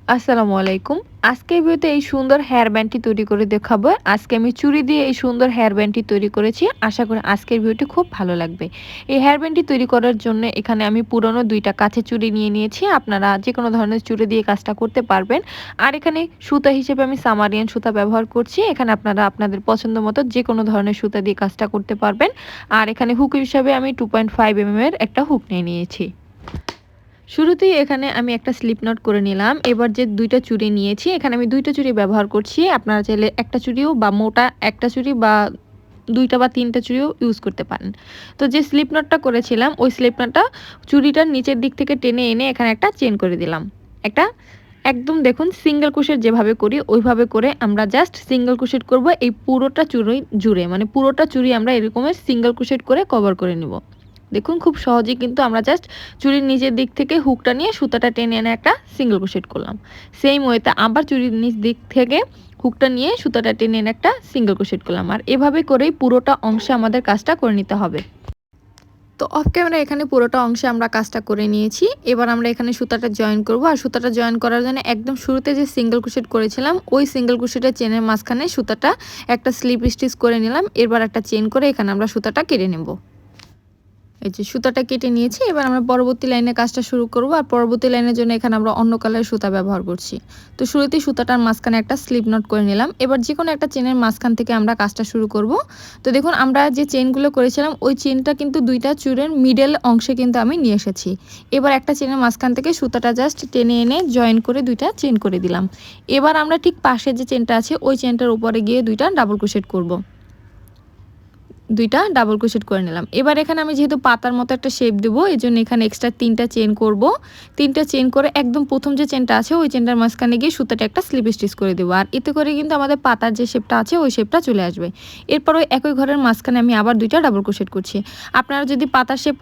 আসসালামু আলাইকুম। আজকের ভিডিওতে এই সুন্দর হেয়ার ব্যান্ডটি তৈরি করে দেখাবো। আজকে আমি চুড়ি দিয়ে এই সুন্দর হেয়ার ব্যান্ডটি তৈরি করেছি। আশা করি আজকের ভিডিওটি খুব ভালো লাগবে। এই হেয়ার ব্যান্ডটি তৈরি করার জন্য এখানে আমি পুরনো ২টা কাঁচের চুড়ি নিয়ে নিয়েছি। আপনারা যেকোনো ধরনের চুড়ি দিয়ে কাজটা করতে পারবেন। আর এখানে সুতা হিসেবে আমি সামারিয়ান সুতা ব্যবহার করছি। এখানে আপনারা আপনাদের পছন্দ মতো যেকোনো ধরনের সুতা দিয়ে কাজটা করতে পারবেন। আর এখানে হুক হিসাবে আমি 2.5 এর একটা হুক নিয়ে নিয়েছি। শুরুতেই এখানে আমি একটা স্লিপ নট করে নিলাম। এবার যে ২টা চুড়ি নিয়েছি, এখানে আমি ২টা চুড়ি ব্যবহার করছি। আপনারা চাইলে একটা চুড়িও বা মোটা একটা চুড়ি বা ২টা বা ৩টা চুড়িও ইউজ করতে পারেন। তো যে স্লিপ নটটা করেছিলাম, ওই স্লিপ নটটা চুড়িটার নিচের দিক থেকে টেনে এনে এখানে একটা চেইন করে দিলাম। একটা একদম দেখুন সিঙ্গেল ক্রোশেট যেভাবে করি ওইভাবে করে আমরা জাস্ট সিঙ্গেল ক্রোশেট করব এই পুরোটা চুড়ি জুড়ে। মানে পুরোটা চুড়ি আমরা এরকমের সিঙ্গেল ক্রোশেট করে কভার করে নিব। দেখুন খুব সহজেই কিন্তু আমরা জাস্ট চুড়ির নিচের দিক থেকে হুকটা নিয়ে সুতাটা টেনে এনে একটা সিঙ্গেল ক্রোশেট করলাম। সেম ওয়েতে আবার চুড়ির নিচ দিক থেকে হুকটা নিয়ে সুতাটা টেনে এনে একটা সিঙ্গেল ক্রোশেট করলাম। আর এভাবে করেই পুরোটা অংশে আমাদের কাজটা করে নিতে হবে। তো অফ ক্যামেরা এখানে পুরোটা অংশে আমরা কাজটা করে নিয়েছি। এবার আমরা এখানে সুতাটা জয়েন করব। আর সুতাটা জয়েন করার জন্য একদম শুরুতে যে সিঙ্গেল ক্রোশেট করেছিলাম ওই সিঙ্গেল ক্রোশেটের চেনের মাঝখানে সুতাটা একটা স্লিপ স্টিচ করে নিলাম। এবার একটা চেন করে এখানে আমরা সুতাটা কেটে নেব। এই যে সুতাটা কেটে নিয়েছি। এবার আমরা পরবর্তী লাইনে কাজটা শুরু করব। আর পরবর্তী লাইনের জন্য এখানে আমরা অন্য কালারের সুতা ব্যবহার করছি। তো শুরুতেই সুতাটার মাঝখানে একটা স্লিপ নট করে নিলাম। এবার যে কোনো একটা চেনের মাঝখান থেকে আমরা কাজটা শুরু করব। তো দেখুন আমরা যে চেনগুলো করেছিলাম ওই চেনটা কিন্তু ২টা চুড়ের মিডল অংশে কিন্তু আমি নিয়ে এসেছি। এবার একটা চেনের মাঝখান থেকে সুতাটা জাস্ট টেনে এনে জয়েন করে ২টা চেন করে দিলাম। এবার আমরা ঠিক পাশে যে চেনটা আছে ওই চেনটার উপরে গিয়ে ২টা ডাবল ক্রোশেট করব। ২টা ডাবল ক্রোশেট করে নিলাম। এবার এখানে আমি যেহেতু পাতার মতো একটা শেপ দেবো এজন্য এখানে এক্সট্রা 3টা চেন করব। 3টা চেন করে একদম প্রথম যে চেনটা আছে ওই চেনটার মাঝখানে গিয়ে সুতাটা একটা স্লিপ স্টিচ করে দেবো। আর এতে করে কিন্তু আমাদের পাতার যে শেপটা আছে ওই শেপটা চলে আসবে। এরপর ওই একই ঘরের মাঝখানে আমি আবার 2টা ডাবল ক্রোশেট করছি। আপনারা যদি পাতার শেপ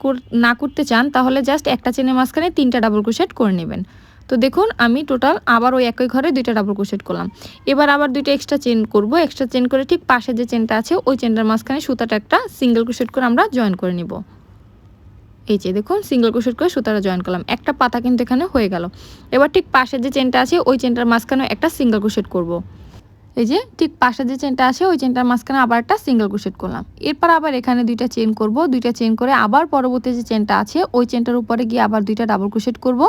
না করতে চান তাহলে জাস্ট একটা চেনের মাঝখানে 3টা ডাবল ক্রোশেট করে নেবেন। তো দেখুন আমি টোটাল আবার ওই একই ঘরে 2টা ডাবল ক্রোশেট করলাম। এবার আবার 2টা এক্সট্রা চেন করব। এক্সট্রা চেন করে ঠিক পাশে যে চেনটা আছে ওই চেনটার মাঝখানে সুতাটা একটা সিঙ্গেল ক্রোশেট করে আমরা জয়েন করে নিব। এই যে দেখুন সিঙ্গেল ক্রোশেট করে সুতাটা জয়েন করলাম। একটা পাতা কিন্তু এখানে হয়ে গেল। এবার ঠিক পাশে যে চেনটা আছে ওই চেনটার মাঝখানে একটা সিঙ্গেল ক্রোশেট করব। এই যে ঠিক পাশে যে চেনটা আছে ওই চেনটার মাঝখানে আবার একটা সিঙ্গেল ক্রোশেট করলাম। এরপর আবার এখানে 2টা চেন করব। 2টা চেন করে আবার পরবর্তী যে চেনটা আছে ওই চেনটার উপরে গিয়ে আবার 2টা ডাবল ক্রোশেট করব।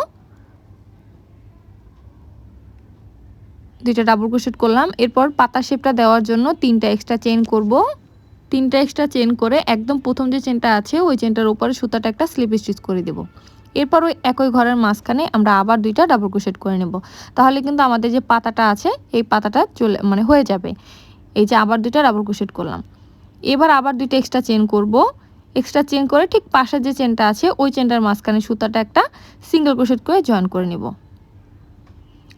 2টা ডাবল ক্রোশেট করলাম। এরপর পাতা শেপটা দেওয়ার জন্য 3টা এক্সট্রা চেন করব। 3টা এক্সট্রা চেন করে একদম প্রথম যে চেনটা আছে ওই চেনটার উপরে সুতাটা একটা স্লিপ স্টিচ করে দেব। এরপর ওই একই ঘরের মাঝখানে আমরা আবার 2টা ডাবল ক্রোশেট করে নেব। তাহলে কিন্তু আমাদের যে পাতাটা আছে এই পাতাটা হয়ে যাবে। এই যে আবার 2টা ডাবল ক্রোশেট করলাম। এবার আবার 2টা এক্সট্রা চেন করব। এক্সট্রা চেন করে ঠিক পাশে যে চেনটা আছে ওই চেনটার মাঝখানে সুতাটা একটা সিঙ্গেল ক্রোশেট করে জয়েন করে নেব।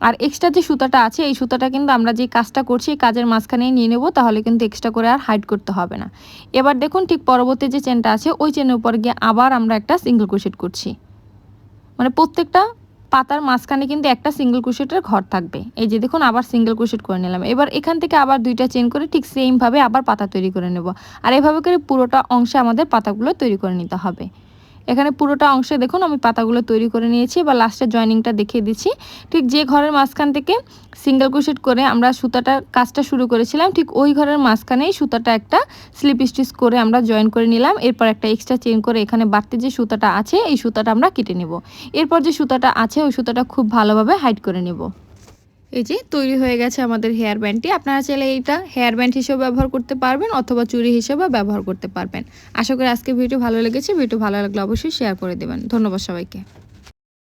আর এক্সট্রা যে সুতাটা আছে এই সুতাটা কিন্তু আমরা যে কাজটা করছি এই কাজের মাঝখানেই নিয়ে নেব। তাহলে কিন্তু এক্সট্রা করে আর হাইড করতে হবে না। এবার দেখুন ঠিক পরবর্তী যে চেনটা আছে ওই চেনের উপর গিয়ে আবার আমরা একটা সিঙ্গেল ক্রোশেট করছি। মানে প্রত্যেকটা পাতার মাঝখানে কিন্তু একটা সিঙ্গেল ক্রোশেটের ঘর থাকবে। এই যে দেখুন আবার সিঙ্গেল ক্রোশেট করে নিলাম। এবার এখান থেকে আবার 2টা চেন করে ঠিক সেমভাবে আবার পাতা তৈরি করে নেব। আর এভাবে করে পুরোটা অংশে আমাদের পাতাগুলো তৈরি করে নিতে হবে। এখানে পুরোটা অংশে দেখুন আমি পাতাগুলো তৈরি করে নিয়েছি। এবার লাস্টের জয়েনিংটা দেখিয়ে দিচ্ছি। ঠিক যে ঘরের মাঝখান থেকে সিঙ্গেল ক্রোশেট করে আমরা সুতাটার কাজটা শুরু করেছিলাম ঠিক ওই ঘরের মাঝখানেই সুতাটা একটা স্লিপ স্টিচ করে আমরা জয়েন করে নিলাম। এরপর একটা এক্সট্রা চেন করে এখানে বাড়তি যে সুতাটা আছে এই সুতাটা আমরা কেটে নেব। এরপর যে সুতাটা আছে ওই সুতাটা খুব ভালোভাবে হাইড করে নেব। এই যে তৈরি হয়ে গেছে আমাদের হেয়ার ব্যান্ডটি। আপনারা চাইলে এইটা হেয়ার ব্যান্ড হিসেবে ব্যবহার করতে পারবেন অথবা চুড়ি হিসেবে ব্যবহার করতে পারবেন। আশা করি আজকে ভিডিও ভালো লেগেছে। ভিডিও ভালো লাগলে অবশ্যই শেয়ার করে দেবেন। ধন্যবাদ সবাইকে।